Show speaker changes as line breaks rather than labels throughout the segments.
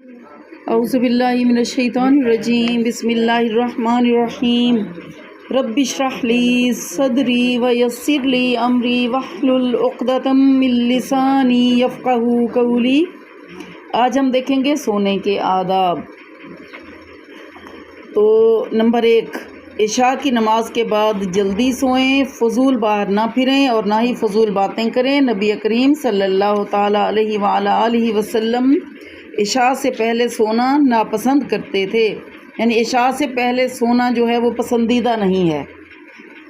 اعوذ باللہ من الشیطان الرجیم، بسم اللہ الرحمن الرحیم۔ رب اشرح لی صدری ویسر لی امری واحلل عقدۃ من لسانی یفقہوا قولی۔ آج ہم دیکھیں گے سونے کے آداب۔ تو نمبر 1، عشاء کی نماز کے بعد جلدی سوئیں، فضول باہر نہ پھریں اور نہ ہی فضول باتیں کریں۔ نبی کریم صلی اللہ تعالیٰ علیہ وآلہ آلہ وسلم عشاء سے پہلے سونا ناپسند کرتے تھے، یعنی عشاء سے پہلے سونا جو ہے وہ پسندیدہ نہیں ہے،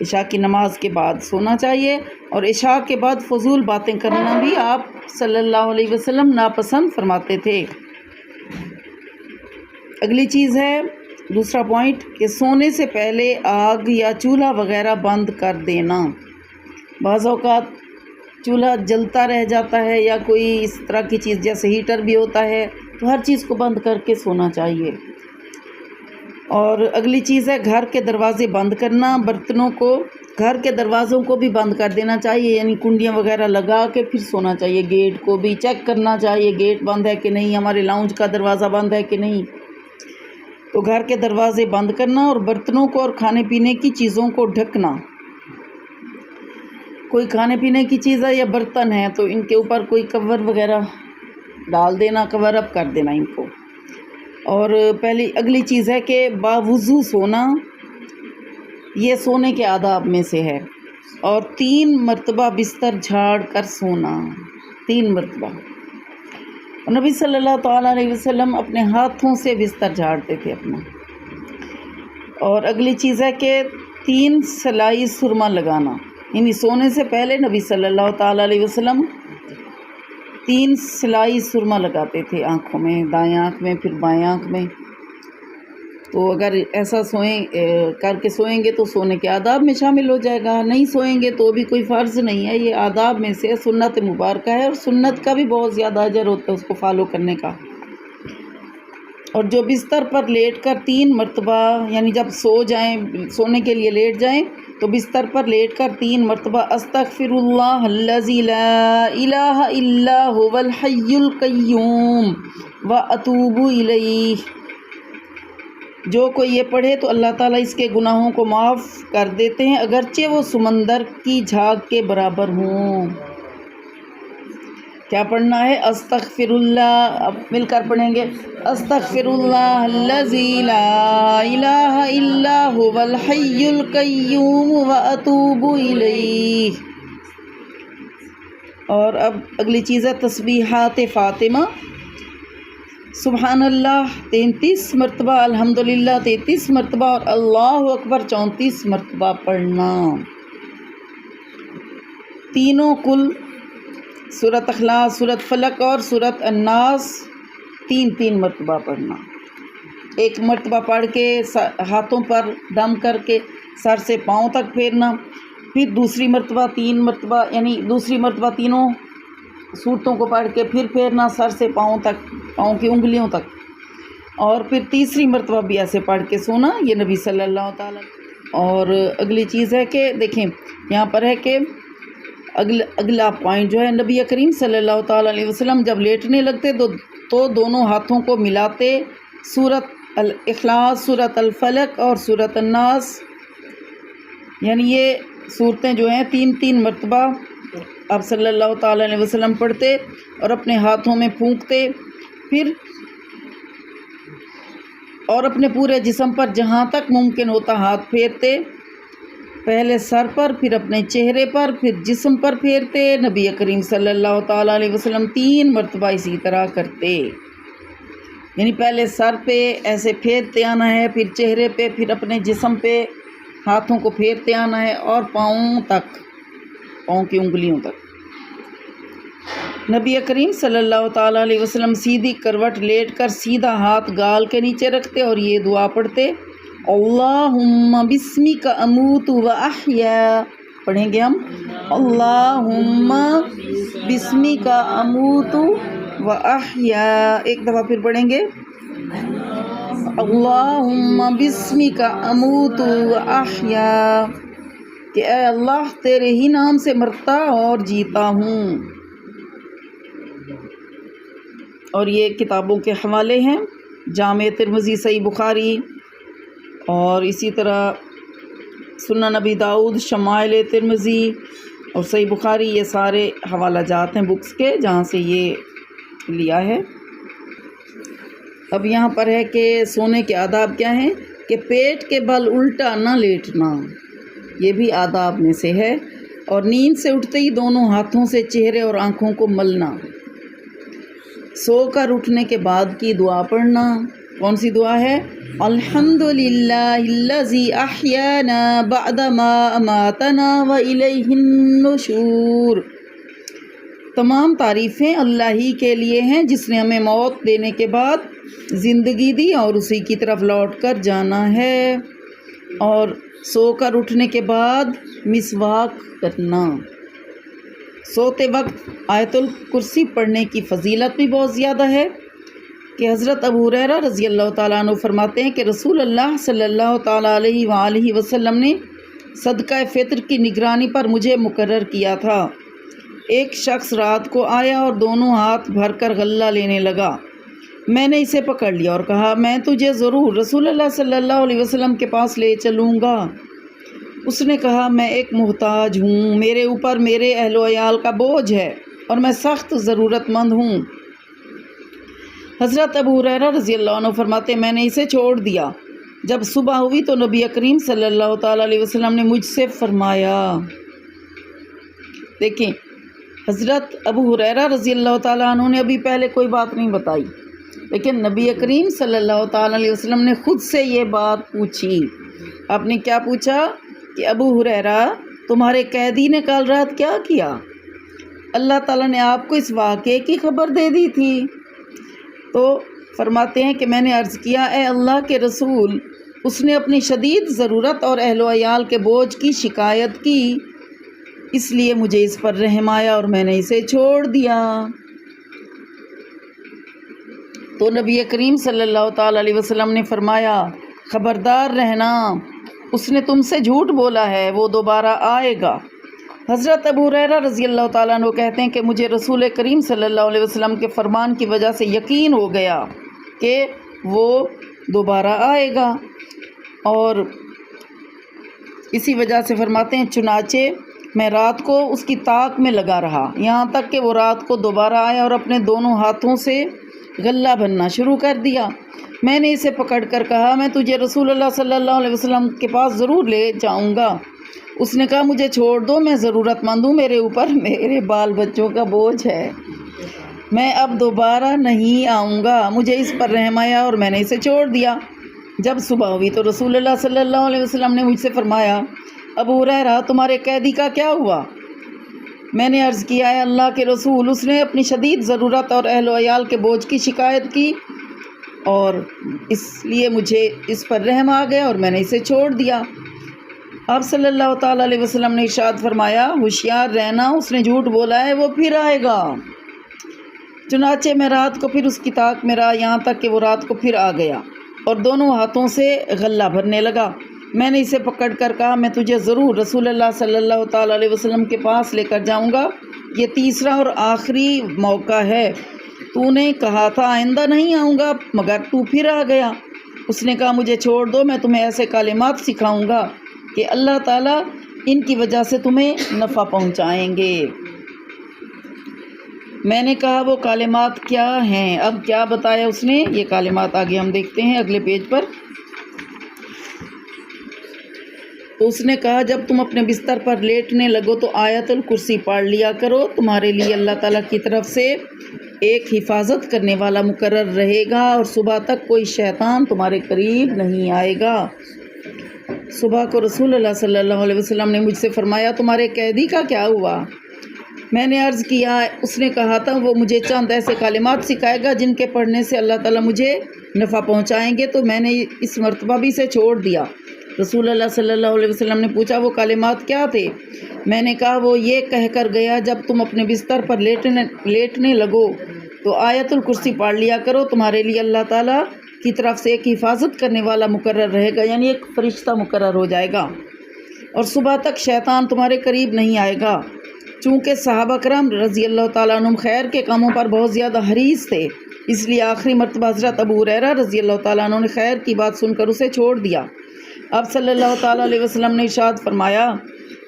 عشاء کی نماز کے بعد سونا چاہیے، اور عشاء کے بعد فضول باتیں کرنا بھی آپ صلی اللہ علیہ وسلم ناپسند فرماتے تھے۔ اگلی چیز ہے دوسرا پوائنٹ کہ سونے سے پہلے آگ یا چولہا وغیرہ بند کر دینا۔ بعض اوقات چولہا جلتا رہ جاتا ہے یا کوئی اس طرح کی چیز جیسے ہیٹر بھی ہوتا ہے، تو ہر چیز کو بند کر کے سونا چاہیے۔ اور اگلی چیز ہے گھر کے دروازے بند کرنا، برتنوں کو گھر کے دروازوں کو بھی بند کر دینا چاہیے، یعنی کنڈیاں وغیرہ لگا کے پھر سونا چاہیے۔ گیٹ کو بھی چیک کرنا چاہیے، گیٹ بند ہے کہ نہیں، ہمارے لاؤنج کا دروازہ بند ہے کہ نہیں۔ تو گھر کے دروازے بند کرنا اور برتنوں کو اور کھانے پینے کی چیزوں کو ڈھکنا۔ کوئی کھانے پینے کی چیز ہے یا برتن ہے تو ان کے اوپر کوئی کور وغیرہ ڈال دینا، کور اپ کر دینا ان کو۔ اور اگلی چیز ہے کہ باوضو سونا، یہ سونے کے آداب میں سے ہے، اور 3 مرتبہ بستر جھاڑ کر سونا، 3 مرتبہ۔ اور نبی صلی اللہ تعالیٰ علیہ وسلم اپنے ہاتھوں سے بستر جھاڑتے تھے اپنا۔ اور اگلی چیز ہے کہ 3 سلائی سرما لگانا، یعنی سونے سے پہلے نبی صلی اللہ تعالیٰ علیہ وسلم 3 سلائی سرما لگاتے تھے آنکھوں میں، دائیں آنکھ میں پھر بائیں آنکھ میں۔ تو اگر ایسا کر کے سوئیں گے تو سونے کے آداب میں شامل ہو جائے گا، نہیں سوئیں گے تو بھی کوئی فرض نہیں ہے، یہ آداب میں سے سنت مبارکہ ہے، اور سنت کا بھی بہت زیادہ اجر ہوتا ہے اس کو فالو کرنے کا۔ اور جو بستر پر لیٹ کر 3 مرتبہ، یعنی جب سونے کے لیے لیٹ جائیں تو بستر پر لیٹ کر 3 مرتبہ استغفر اللہ الذی لا الہ الا هو الحی القیوم واتوب الیہ، جو کوئی یہ پڑھے تو اللہ تعالیٰ اس کے گناہوں کو معاف کر دیتے ہیں اگرچہ وہ سمندر کی جھاگ کے برابر ہوں۔ کیا پڑھنا ہے؟ استغفر اللہ، اب مل کر پڑھیں گے، استغفر اللہ الذی لا الہ الا هو الحی القیوم واتوب الیہ۔ اور اب اگلی چیز ہے تسبیحات فاطمہ، سبحان اللہ 33 مرتبہ، الحمدللہ 33 مرتبہ اور اللہ اکبر 34 مرتبہ پڑھنا۔ تینوں کل سورۃ اخلاص، سورۃ فلق اور سورۃ الناس 3 مرتبہ پڑھنا۔ 1 مرتبہ پڑھ کے ہاتھوں پر دم کر کے سر سے پاؤں تک پھیرنا، پھر دوسری مرتبہ 3 مرتبہ، یعنی دوسری مرتبہ تینوں صورتوں کو پڑھ کے پھر پھیرنا سر سے پاؤں تک، پاؤں کی انگلیوں تک، اور پھر تیسری مرتبہ بھی ایسے پڑھ کے سونا، یہ نبی صلی اللہ تعالیٰ۔ اور اگلی چیز ہے کہ دیکھیں یہاں پر ہے کہ اگلا پوائنٹ جو ہے، نبی کریم صلی اللہ تعالیٰ علیہ وسلم جب لیٹنے لگتے تو دونوں ہاتھوں کو ملاتے سورۃ الاخلاص، سورۃ الفلق اور سورۃ الناس، یعنی یہ صورتیں جو ہیں 3 مرتبہ آپ صلی اللہ تعالیٰ علیہ وسلم پڑھتے اور اپنے ہاتھوں میں پھونکتے، پھر اور اپنے پورے جسم پر جہاں تک ممکن ہوتا ہاتھ پھیرتے، پہلے سر پر، پھر اپنے چہرے پر، پھر جسم پر پھیرتے۔ نبی کریم صلی اللہ تعالیٰ علیہ وسلم 3 مرتبہ اسی طرح کرتے، یعنی پہلے سر پہ ایسے پھیرتے آنا ہے، پھر چہرے پہ، پھر اپنے جسم پہ ہاتھوں کو پھیرتے آنا ہے، اور پاؤں تک، پاؤں کی انگلیوں تک۔ نبی کریم صلی اللہ تعالیٰ علیہ وسلم سیدھی کروٹ لیٹ کر سیدھا ہاتھ گال کے نیچے رکھتے اور یہ دعا پڑھتے، اللہم بسمک اموت و احیا، پڑھیں گے ہم، اللہم بسمک اموت و احیا، ایک دفعہ پھر پڑھیں گے، اللہم بسمک اموت و احیا، کہ اے اللہ تیرے ہی نام سے مرتا اور جیتا ہوں۔ اور یہ کتابوں کے حوالے ہیں، جامع ترمذی، صحیح بخاری، اور اسی طرح سنن نبی داؤد، شمائل ترمذی اور صحیح بخاری، یہ سارے حوالہ جات ہیں بکس کے جہاں سے یہ لیا ہے۔ اب یہاں پر ہے کہ سونے کے آداب کیا ہیں، کہ پیٹ کے بل الٹا نہ لیٹنا، یہ بھی آداب میں سے ہے، اور نیند سے اٹھتے ہی دونوں ہاتھوں سے چہرے اور آنکھوں کو ملنا، سو کر اٹھنے کے بعد کی دعا پڑھنا۔ کون سی دعا ہے؟ الحمدللہ الذی احیانا بعد ما اماتنا والیہ النشور، تمام تعریفیں اللہ ہی کے لیے ہیں جس نے ہمیں موت دینے کے بعد زندگی دی اور اسی کی طرف لوٹ کر جانا ہے۔ اور سو کر اٹھنے کے بعد مسواک کرنا۔ سوتے وقت آیت الکرسی پڑھنے کی فضیلت بھی بہت زیادہ ہے، کہ حضرت ابو ہریرہ رضی اللہ تعالیٰ عنہ فرماتے ہیں کہ رسول اللہ صلی اللہ تعالیٰ علیہ وآلہ وسلم نے صدقہ فطر کی نگرانی پر مجھے مقرر کیا تھا۔ ایک شخص رات کو آیا اور دونوں ہاتھ بھر کر غلہ لینے لگا۔ میں نے اسے پکڑ لیا اور کہا، میں تجھے ضرور رسول اللہ صلی اللہ علیہ وسلم کے پاس لے چلوں گا۔ اس نے کہا، میں ایک محتاج ہوں، میرے اوپر میرے اہل و عیال کا بوجھ ہے اور میں سخت ضرورت مند ہوں۔ حضرت ابو ہریرہ رضی اللہ عنہ فرماتے، میں نے اسے چھوڑ دیا۔ جب صبح ہوئی تو نبی کریم صلی اللہ تعالیٰ علیہ وسلم نے مجھ سے فرمایا، دیکھیں حضرت ابو ہریرہ رضی اللہ تعالیٰ عنہ نے ابھی پہلے کوئی بات نہیں بتائی، لیکن نبی کریم صلی اللہ تعالیٰ علیہ وسلم نے خود سے یہ بات پوچھی۔ آپ نے کیا پوچھا کہ ابو ہریرہ تمہارے قیدی نے کل رات کیا کیا؟ اللہ تعالیٰ نے آپ کو اس واقعے کی خبر دے دی تھی۔ تو فرماتے ہیں کہ میں نے عرض کیا، اے اللہ کے رسول، اس نے اپنی شدید ضرورت اور اہل و عیال کے بوجھ کی شکایت کی، اس لیے مجھے اس پر رحم آیا اور میں نے اسے چھوڑ دیا۔ تو نبی کریم صلی اللہ تعالیٰ علیہ وسلم نے فرمایا، خبردار رہنا، اس نے تم سے جھوٹ بولا ہے، وہ دوبارہ آئے گا۔ حضرت ابو ہریرہ رضی اللہ تعالیٰ عنہ کہتے ہیں کہ مجھے رسول کریم صلی اللہ علیہ وسلم کے فرمان کی وجہ سے یقین ہو گیا کہ وہ دوبارہ آئے گا، اور اسی وجہ سے فرماتے ہیں، چنانچہ میں رات کو اس کی طاق میں لگا رہا یہاں تک کہ وہ رات کو دوبارہ آیا اور اپنے دونوں ہاتھوں سے غلہ بننا شروع کر دیا۔ میں نے اسے پکڑ کر کہا، میں تجھے رسول اللہ صلی اللہ علیہ وسلم کے پاس ضرور لے جاؤں گا۔ اس نے کہا، مجھے چھوڑ دو، میں ضرورت مند ہوں، میرے اوپر میرے بال بچوں کا بوجھ ہے، میں اب دوبارہ نہیں آؤں گا۔ مجھے اس پر رحم آیا اور میں نے اسے چھوڑ دیا۔ جب صبح ہوئی تو رسول اللہ صلی اللہ علیہ وسلم نے مجھ سے فرمایا، ابو ہریرہ تمہارے قیدی کا کیا ہوا؟ میں نے عرض کیا، اے اللہ کے رسول، اس نے اپنی شدید ضرورت اور اہل و عیال کے بوجھ کی شکایت کی اور اس لیے مجھے اس پر رحم آ گیا اور میں نے اسے چھوڑ دیا۔ آپ صلی اللہ تعالیٰ علیہ وسلم نے ارشاد فرمایا، ہوشیار رہنا، اس نے جھوٹ بولا ہے، وہ پھر آئے گا۔ چنانچہ میں رات کو پھر اس کی طاق میں رہا یہاں تک کہ وہ رات کو پھر آ گیا اور دونوں ہاتھوں سے غلہ بھرنے لگا۔ میں نے اسے پکڑ کر کہا، میں تجھے ضرور رسول اللہ صلی اللہ تعالیٰ علیہ وسلم کے پاس لے کر جاؤں گا، یہ تیسرا اور آخری موقع ہے، تو نے کہا تھا آئندہ نہیں آؤں گا مگر تو پھر آ گیا۔ اس نے کہا، مجھے چھوڑ دو، میں تمہیں ایسے کلمات سکھاؤں گا کہ اللہ تعالیٰ ان کی وجہ سے تمہیں نفع پہنچائیں گے۔ میں نے کہا، وہ کلمات کیا ہیں؟ اب کیا بتایا اس نے، یہ کلمات آگے ہم دیکھتے ہیں اگلے پیج پر۔ تو اس نے کہا، جب تم اپنے بستر پر لیٹنے لگو تو آیت الکرسی پڑھ لیا کرو، تمہارے لیے اللہ تعالیٰ کی طرف سے ایک حفاظت کرنے والا مقرر رہے گا اور صبح تک کوئی شیطان تمہارے قریب نہیں آئے گا۔ صبح کو رسول اللہ صلی اللہ علیہ وسلم نے مجھ سے فرمایا، تمہارے قیدی کا کیا ہوا؟ میں نے عرض کیا، اس نے کہا تھا وہ مجھے چند ایسے کلمات سکھائے گا جن کے پڑھنے سے اللہ تعالیٰ مجھے نفع پہنچائیں گے، تو میں نے اس مرتبہ بھی اسے چھوڑ دیا۔ رسول اللہ صلی اللہ علیہ وسلم نے پوچھا، وہ کلمات کیا تھے؟ میں نے کہا، وہ یہ کہہ کر گیا، جب تم اپنے بستر پر لیٹنے لگو تو آیت الکرسی پڑھ لیا کرو، تمہارے لیے اللہ تعالیٰ کی طرف سے ایک حفاظت کرنے والا مقرر رہے گا، یعنی ایک فرشتہ مقرر ہو جائے گا، اور صبح تک شیطان تمہارے قریب نہیں آئے گا۔ چونکہ صحابہ کرام رضی اللہ تعالیٰ عنہم خیر کے کاموں پر بہت زیادہ حریص تھے، اس لیے آخری مرتبہ حضرت ابو ہریرہ رضی اللہ تعالیٰ عنہ نے خیر کی بات سن کر اسے چھوڑ دیا۔ اب صلی اللہ تعالیٰ علیہ وسلم نے ارشاد فرمایا،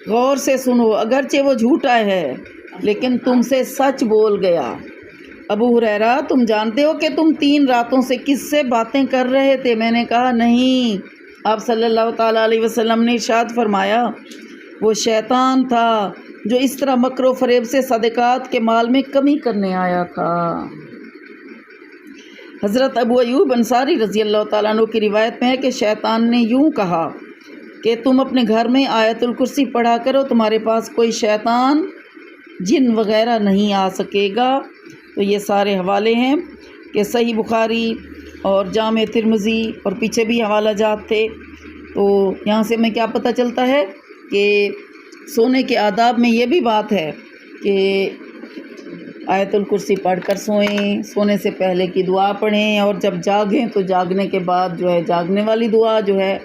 غور سے سنو، اگرچہ وہ جھوٹا ہے لیکن تم سے سچ بول گیا۔ ابو ہریرہ، تم جانتے ہو کہ تم 3 راتوں سے کس سے باتیں کر رہے تھے؟ میں نے کہا نہیں۔ آپ صلی اللہ تعالیٰ علیہ وسلم نے ارشاد فرمایا، وہ شیطان تھا جو اس طرح مکر و فریب سے صدقات کے مال میں کمی کرنے آیا تھا۔ حضرت ابو ایوب انصاری رضی اللہ تعالیٰ عنہ کی روایت میں ہے کہ شیطان نے یوں کہا کہ تم اپنے گھر میں آیت الکرسی پڑھا کرو، تمہارے پاس کوئی شیطان جن وغیرہ نہیں آ سکے گا۔ تو یہ سارے حوالے ہیں کہ صحیح بخاری اور جامع ترمذی اور پیچھے بھی حوالہ جات تھے۔ تو یہاں سے ہمیں کیا پتہ چلتا ہے کہ سونے کے آداب میں یہ بھی بات ہے کہ آیت الکرسی پڑھ کر سوئیں، سونے سے پہلے کی دعا پڑھیں، اور جب جاگیں تو جاگنے کے بعد جو ہے جاگنے والی دعا جو ہے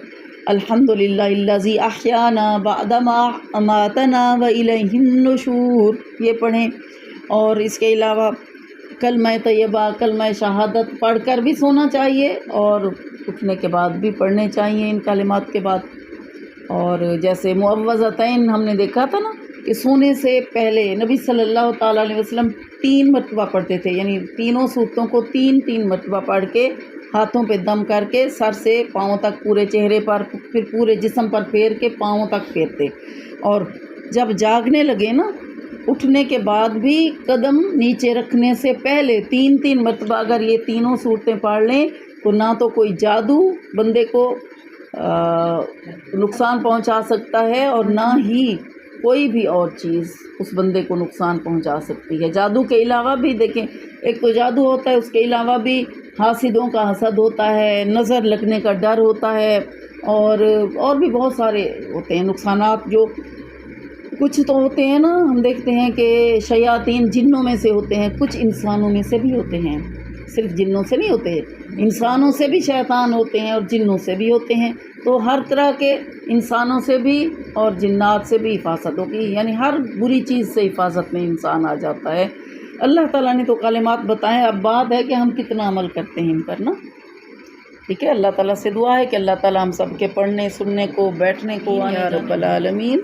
الحمدللہ الذی احیانا بعد ما اماتنا والیہ النشور، یہ پڑھیں۔ اور اس کے علاوہ کلمہ طیبہ، کلمہ شہادت پڑھ کر بھی سونا چاہیے اور اٹھنے کے بعد بھی پڑھنے چاہیے ان کلمات کے بعد۔ اور جیسے معوذتین ہم نے دیکھا تھا نا کہ سونے سے پہلے نبی صلی اللہ تعالیٰ علیہ وسلم 3 مرتبہ پڑھتے تھے، یعنی تینوں صورتوں کو 3 مرتبہ پڑھ کے ہاتھوں پہ دم کر کے سر سے پاؤں تک پورے چہرے پر، پھر پورے جسم پر پھیر کے پاؤں تک پھیرتے، اور جب جاگنے لگے نا اٹھنے کے بعد بھی قدم نیچے رکھنے سے پہلے 3 مرتبہ اگر یہ تینوں صورتیں پڑھ لیں تو نہ تو کوئی جادو بندے کو نقصان پہنچا سکتا ہے اور نہ ہی کوئی بھی اور چیز اس بندے کو نقصان پہنچا سکتی ہے۔ جادو کے علاوہ بھی دیکھیں، ایک تو جادو ہوتا ہے، اس کے علاوہ بھی حاسدوں کا حسد ہوتا ہے، نظر لگنے کا ڈر ہوتا ہے، اور بھی بہت سارے ہوتے ہیں نقصانات۔ جو کچھ تو ہوتے ہیں نا، ہم دیکھتے ہیں کہ شیاطین جنوں میں سے ہوتے ہیں، کچھ انسانوں میں سے بھی ہوتے ہیں، صرف جنوں سے نہیں ہوتے، انسانوں سے بھی شیطان ہوتے ہیں اور جنوں سے بھی ہوتے ہیں۔ تو ہر طرح کے انسانوں سے بھی اور جنات سے بھی حفاظت ہوگی، یعنی ہر بری چیز سے حفاظت میں انسان آ جاتا ہے۔ اللہ تعالیٰ نے تو کلمات بتائیں، اب بات ہے کہ ہم کتنا عمل کرتے ہیں ان پر نا۔ ٹھیک ہے، اللہ تعالیٰ سے دعا ہے کہ اللہ تعالیٰ ہم سب کے پڑھنے، سننے کو، بیٹھنے کو یا رب العالمین